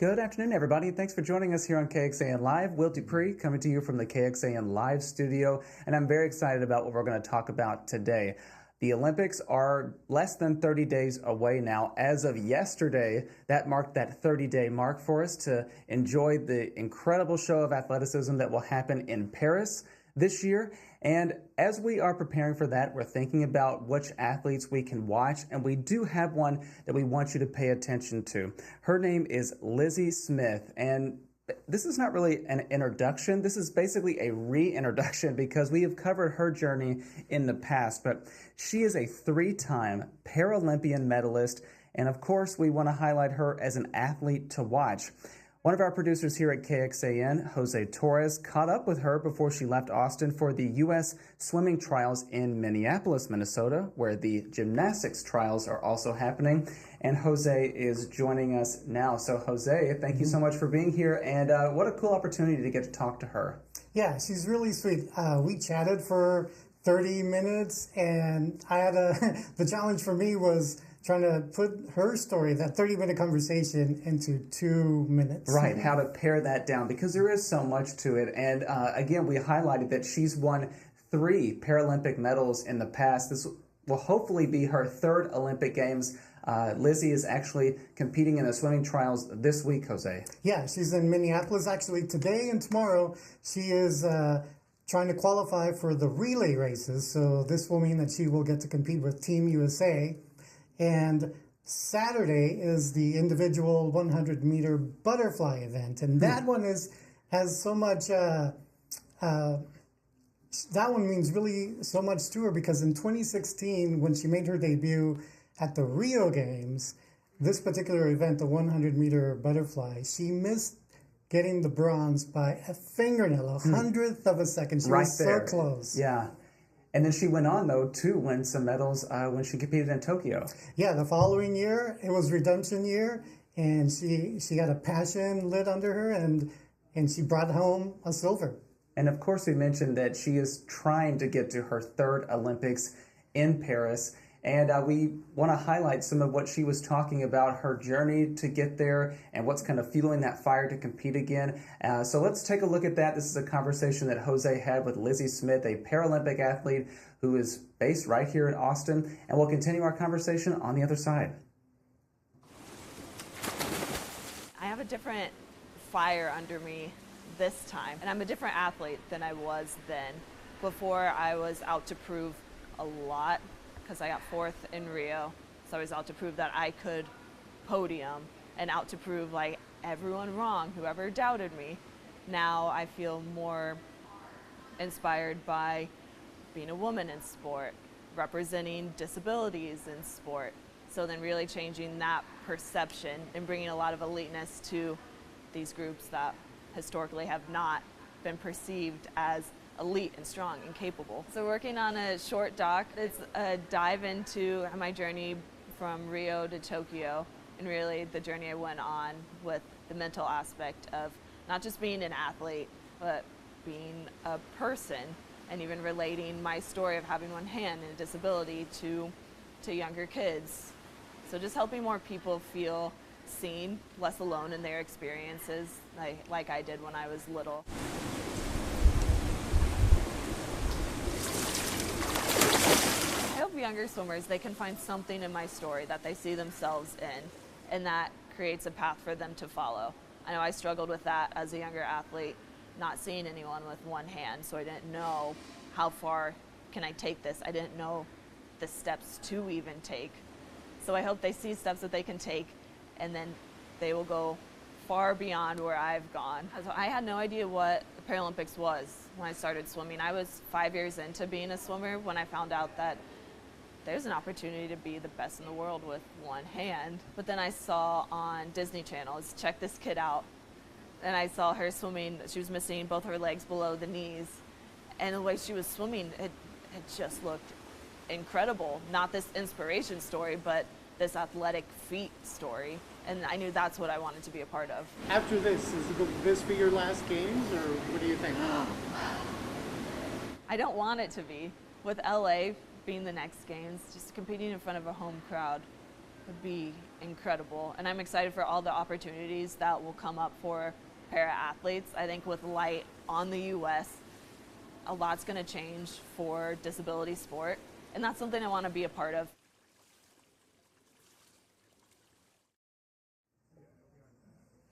Good afternoon, everybody. Thanks for joining us here on KXAN Live. Will Dupree coming to you from the KXAN Live studio, and I'm very excited about what we're going to talk about today. The Olympics are less than 30 days away now. As of yesterday, that marked that 30-day mark for us to enjoy the incredible show of athleticism that will happen in Paris this year. And as we are preparing for that, we're thinking about which athletes we can watch, and we do have one that we want you to pay attention to. Her name is Lizzie Smith, and this is not really an introduction. This is basically a reintroduction because we have covered her journey in the past, but she is a three-time Paralympian medalist, and of course, we want to highlight her as an athlete to watch. One of our producers here at KXAN, Jose Torres, caught up with her before she left Austin for the U.S. swimming trials in Minneapolis, Minnesota, where the gymnastics trials are also happening. And Jose is joining us now. So, Jose, thank you so much for being here. And what a cool opportunity to get to talk to her. Yeah, she's really sweet. We chatted for 30 minutes, and I had the challenge for me was trying to put her story, that 30-minute conversation, into 2 minutes. Right, how to pare that down, because there is so much to it. And again, we highlighted that she's won 3 Paralympic medals in the past. This will hopefully be her 3rd Olympic Games. Lizzie is actually competing in the swimming trials this week, Jose. Yeah, she's in Minneapolis actually today and tomorrow. She is trying to qualify for the relay races. So this will mean that she will get to compete with Team USA. And Saturday is the individual 100-meter butterfly event, and that one has so much. That one means really so much to her because in 2016, when she made her debut at the Rio Games, this particular event, the 100-meter butterfly, she missed getting the bronze by a fingernail, a hundredth of a second. She was so close. Yeah. And then she went on, though, to win some medals when she competed in Tokyo. Yeah, the following year, it was redemption year, and she got a passion lit under her, and she brought home a silver. And, of course, we mentioned that she is trying to get to her 3rd Olympics in Paris. And we want to highlight some of what she was talking about, her journey to get there and what's kind of fueling that fire to compete again. So let's take a look at that. This is a conversation that Jose had with Lizzie Smith, a Paralympic athlete who is based right here in Austin. And we'll continue our conversation on the other side. I have a different fire under me this time, and I'm a different athlete than I was then. Before, I was out to prove a lot, because I got 4th in Rio, so I was out to prove that I could podium and out to prove like everyone wrong, whoever doubted me. Now I feel more inspired by being a woman in sport, representing disabilities in sport. So then really changing that perception and bringing a lot of eliteness to these groups that historically have not been perceived as elite and strong and capable. So working on a short doc, it's a dive into my journey from Rio to Tokyo and really the journey I went on with the mental aspect of not just being an athlete, but being a person and even relating my story of having one hand and a disability to younger kids. So just helping more people feel seen, less alone in their experiences, like I did when I was little. Younger swimmers, they can find something in my story that they see themselves in, and that creates a path for them to follow. I know I struggled with that as a younger athlete, not seeing anyone with one hand, so I didn't know how far can I take this. I didn't know the steps to even take. So I hope they see steps that they can take, and then they will go far beyond where I've gone. So I had no idea what the Paralympics was when I started swimming. I was 5 years into being a swimmer when I found out that there's an opportunity to be the best in the world with one hand. But then I saw on Disney Channel, check this kid out. And I saw her swimming, she was missing both her legs below the knees. And the way she was swimming, it just looked incredible. Not this inspiration story, but this athletic feat story. And I knew that's what I wanted to be a part of. After this, is this be your last games, or what do you think? I don't want it to be. With LA being the next games, just competing in front of a home crowd would be incredible. And I'm excited for all the opportunities that will come up for para athletes. I think with light on the U.S., a lot's going to change for disability sport, and that's something I want to be a part of.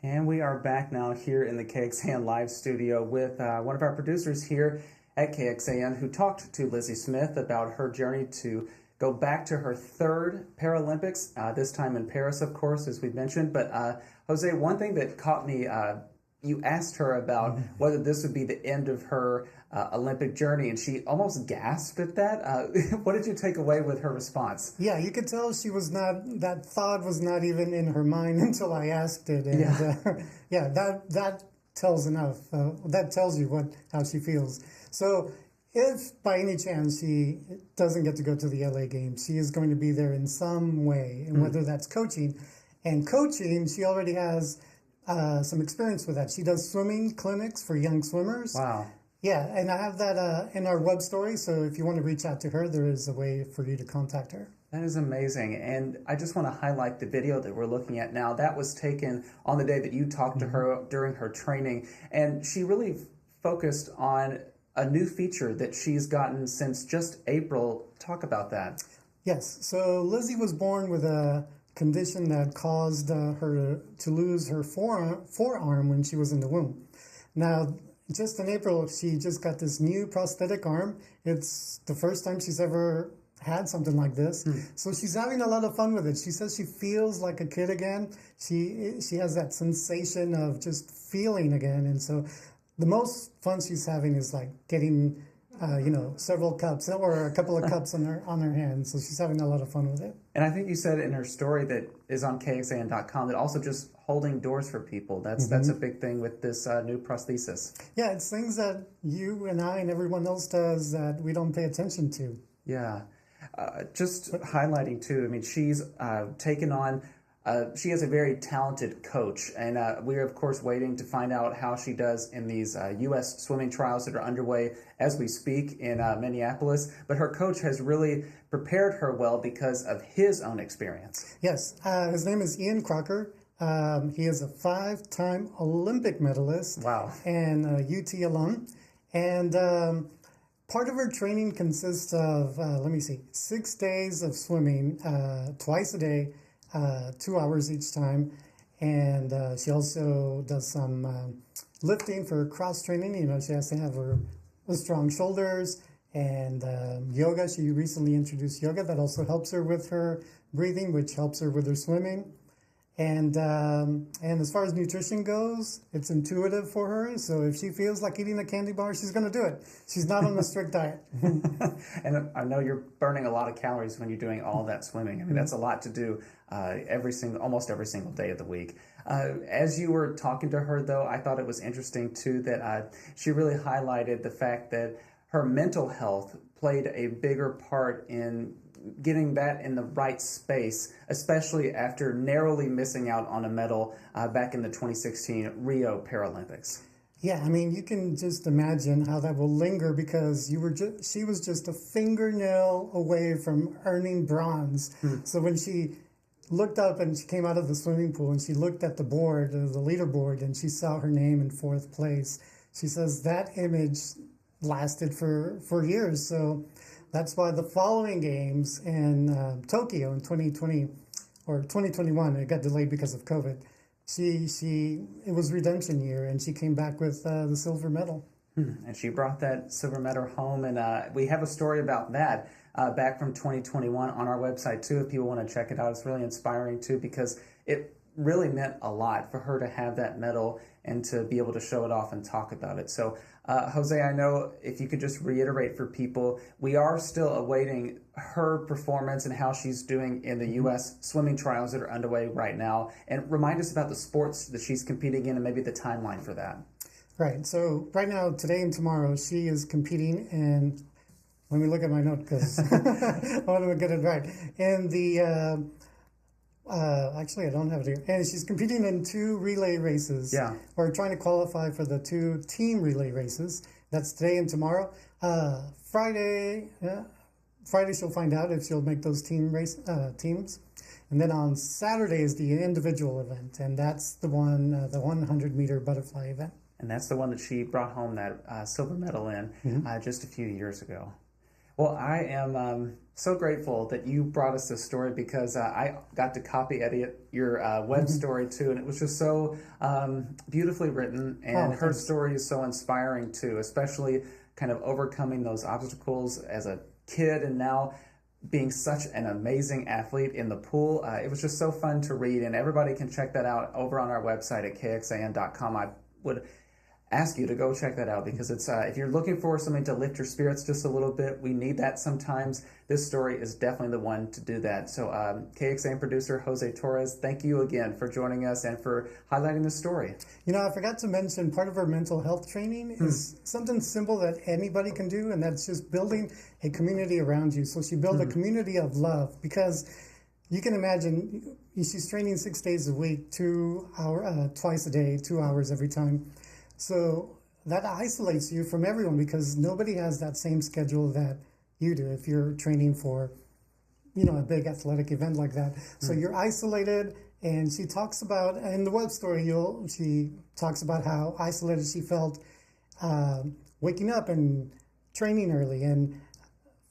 And we are back now here in the KXAN live studio with one of our producers here at KXAN who talked to Lizzie Smith about her journey to go back to her third Paralympics, this time in Paris, of course, as we mentioned. But Jose, one thing that caught me, you asked her about whether this would be the end of her Olympic journey, and she almost gasped at that. What did you take away with her response? Yeah, you could tell she was not, that thought was not even in her mind until I asked it. And that tells enough. That tells you how she feels. So if by any chance she doesn't get to go to the LA Games, she is going to be there in some way, and whether that's coaching. And coaching, she already has some experience with that. She does swimming clinics for young swimmers. Wow. Yeah, and I have that in our web story, so if you want to reach out to her, there is a way for you to contact her. That is amazing. And I just want to highlight the video that we're looking at now. That was taken on the day that you talked to her during her training. And she really focused on a new feature that she's gotten since just April. Talk about that. Yes, so Lizzie was born with a condition that caused her to lose her forearm when she was in the womb. Now, just in April, she just got this new prosthetic arm. It's the first time she's ever had something like this. So she's having a lot of fun with it. She says she feels like a kid again. She has that sensation of just feeling again. And so the most fun she's having is like getting, several cups or a couple of cups on her hands. So she's having a lot of fun with it. And I think you said in her story that is on KXAN.com that also just holding doors for people. That's a big thing with this new prosthesis. Yeah, it's things that you and I and everyone else does that we don't pay attention to. Yeah. Just highlighting too, I mean, she's taken on, she has a very talented coach, and we're of course waiting to find out how she does in these U.S. swimming trials that are underway as we speak in Minneapolis. But her coach has really prepared her well because of his own experience. Yes, his name is Ian Crocker. He is a 5-time Olympic medalist. Wow. And a UT alum. And part of her training consists of, 6 days of swimming, twice a day, 2 hours each time. And she also does some lifting for cross training. She has to have her strong shoulders, and yoga. She recently introduced yoga that also helps her with her breathing, which helps her with her swimming. And as far as nutrition goes, it's intuitive for her. So if she feels like eating a candy bar, she's going to do it. She's not on a strict diet. And I know you're burning a lot of calories when you're doing all that swimming. I mean, that's a lot to do almost every single day of the week. As you were talking to her, though, I thought it was interesting, too, that she really highlighted the fact that her mental health played a bigger part in getting that in the right space, especially after narrowly missing out on a medal back in the 2016 Rio Paralympics. Yeah, I mean, you can just imagine how that will linger, because she was just a fingernail away from earning bronze. So when she looked up and she came out of the swimming pool and she looked at the board, the leaderboard, and she saw her name in 4th place, she says that image lasted for years. So that's why the following games in Tokyo in 2020 or 2021, it got delayed because of COVID. It was redemption year, and she came back with the silver medal. And she brought that silver medal home, and we have a story about that back from 2021 on our website too. If people want to check it out, it's really inspiring too, because it really meant a lot for her to have that medal and to be able to show it off and talk about it. So, Jose, I know if you could just reiterate for people, we are still awaiting her performance and how she's doing in the U.S. swimming trials that are underway right now, and remind us about the sports that she's competing in and maybe the timeline for that. Right. So right now, today and tomorrow, she is competing in, let me look at my note because I want to get it right. In the, actually, I don't have it here. And she's competing in 2 relay races. Yeah. Or trying to qualify for the 2 team relay races. That's today and tomorrow. Friday she'll find out if she'll make those teams. And then on Saturday is the individual event, and that's the 100-meter butterfly event. And that's the one that she brought home that silver medal in just a few years ago. Well, I am so grateful that you brought us this story because I got to copy edit your web story too, and it was just so beautifully written, and her story is so inspiring too, especially kind of overcoming those obstacles as a kid and now being such an amazing athlete in the pool. It was just so fun to read, and everybody can check that out over on our website at kxan.com. I would ask you to go check that out because it's if you're looking for something to lift your spirits just a little bit, we need that sometimes. This story is definitely the one to do that. So KXAN producer Jose Torres, thank you again for joining us and for highlighting this story. You know, I forgot to mention part of our mental health training is something simple that anybody can do, and that's just building a community around you. So she built a community of love, because you can imagine she's training 6 days a week, twice a day, 2 hours every time. So that isolates you from everyone because nobody has that same schedule that you do if you're training for, you know, a big athletic event like that. So you're isolated, and she talks about, in the web story, she talks about how isolated she felt waking up and training early and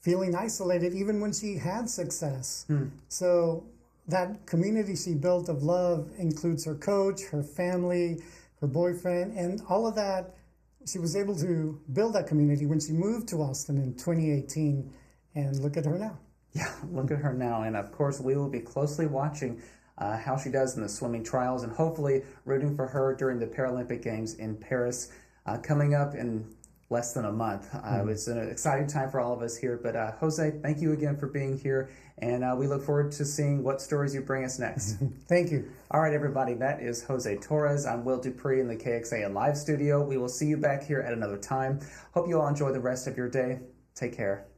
feeling isolated even when she had success. So that community she built of love includes her coach, her family, her boyfriend, and all of that. She was able to build that community when she moved to Austin in 2018, and look at her now. Yeah, look at her now. And of course, we will be closely watching how she does in the swimming trials and hopefully rooting for her during the Paralympic Games in Paris coming up in less than a month. It's an exciting time for all of us here. But Jose, thank you again for being here. And we look forward to seeing what stories you bring us next. Thank you. All right, everybody, that is Jose Torres. I'm Will Dupree in the KXAN Live studio. We will see you back here at another time. Hope you all enjoy the rest of your day. Take care.